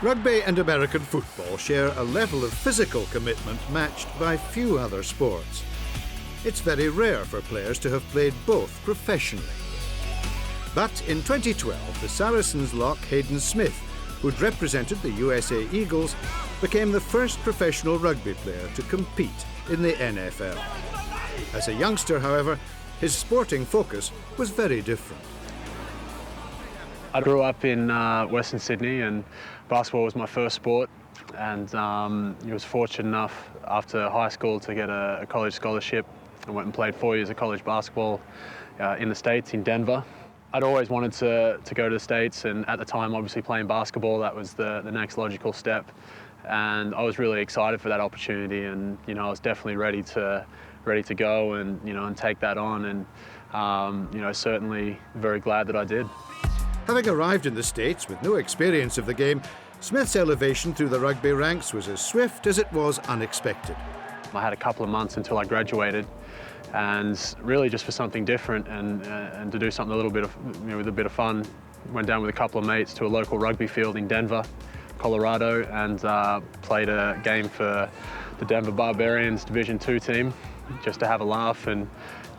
Rugby and American football share a level of physical commitment matched by few other sports. It's very rare for players to have played both professionally. But in 2012, the Saracens lock HAYDEN Smith, who'd represented the USA Eagles, became the first professional rugby player to compete in the NFL. As a youngster, however, his sporting focus was very different. I grew up in Western Sydney, and basketball was my first sport, and I was fortunate enough after high school to get a college scholarship. I went and played 4 years of college basketball in the States, in Denver. I'd always wanted to go to the States, and at the time, obviously playing basketball, that was the next logical step. And I was really excited for that opportunity, and I was definitely ready to go and take that on, and certainly very glad that I did. Having arrived in the States with no experience of the game, Smith's elevation through the rugby ranks was as swift as it was unexpected. I had a couple of months until I graduated, and really just for something different and to do something a little bit of, with a bit of fun. Went down with a couple of mates to a local rugby field in Denver, Colorado, and played a game for the Denver Barbarians Division II team, just to have a laugh. And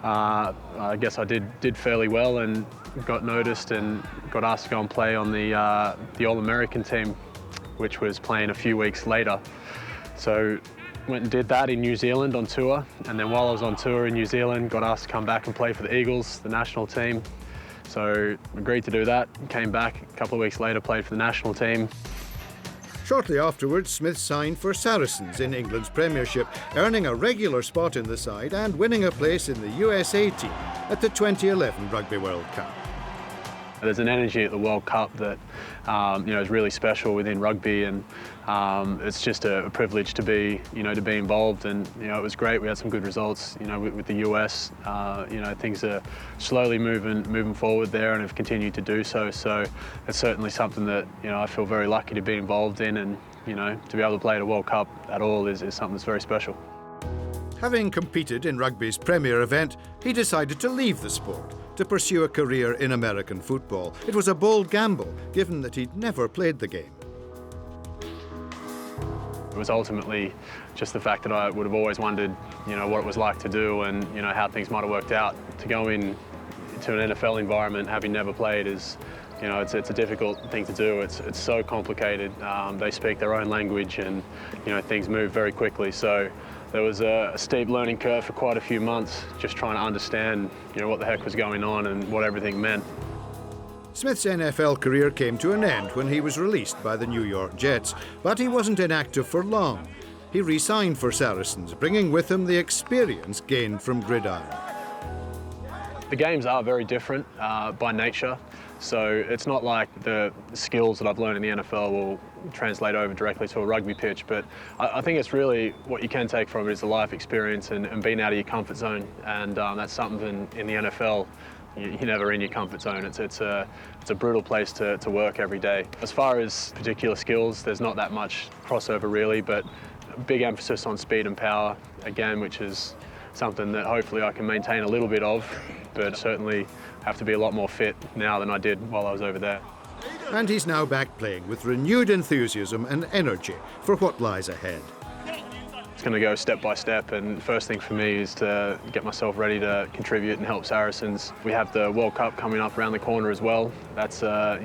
I guess I did fairly well and got noticed and got asked to go and play on the All-American team, which was playing a few weeks later. So went and did that in New Zealand on tour, and then while I was on tour in New Zealand, got asked to come back and play for the Eagles, the national team. So agreed to do that, came back a couple of weeks later, played for the national team. Shortly afterwards, Smith signed for Saracens in England's Premiership, earning a regular spot in the side and winning a place in the USA team at the 2011 Rugby World Cup. There's an energy at the World Cup that is really special within rugby, and it's just a privilege to be involved. And it was great. We had some good results. With the US, things are slowly moving forward there, and have continued to do so. So it's certainly something that I feel very lucky to be involved in, and to be able to play at a World Cup at all is something that's very special. Having competed in rugby's premier event, he decided to leave the sport to pursue a career in American football. It was a bold gamble, given that he'd never played the game. It was ultimately just the fact that I would have always wondered, what it was like to do, and how things might have worked out. To go in to an NFL environment, having never played, is, it's a difficult thing to do. It's so complicated. They speak their own language, and things move very quickly. So there was a steep learning curve for quite a few months, just trying to understand, what the heck was going on and what everything meant. Smith's NFL career came to an end when he was released by the New York Jets, but he wasn't inactive for long. He re-signed for Saracens, bringing with him the experience gained from gridiron. The games are very different by nature, so it's not like the skills that I've learned in the NFL will translate over directly to a rugby pitch, but I think it's really what you can take from it is the life experience and being out of your comfort zone, and that's something in the NFL. You're never in your comfort zone. It's a brutal place to work every day. As far as particular skills, there's not that much crossover really, but a big emphasis on speed and power, again, which is something that hopefully I can maintain a little bit of, but certainly have to be a lot more fit now than I did while I was over there. And he's now back playing with renewed enthusiasm and energy for what lies ahead. It's going to go step by step, and first thing for me is to get myself ready to contribute and help Saracens. We have the World Cup coming up around the corner as well. That's a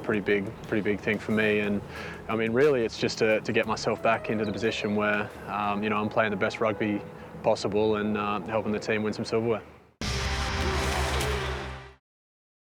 pretty big thing for me, and I mean really it's just to get myself back into the position where I'm playing the best rugby possible and helping the team win some silverware.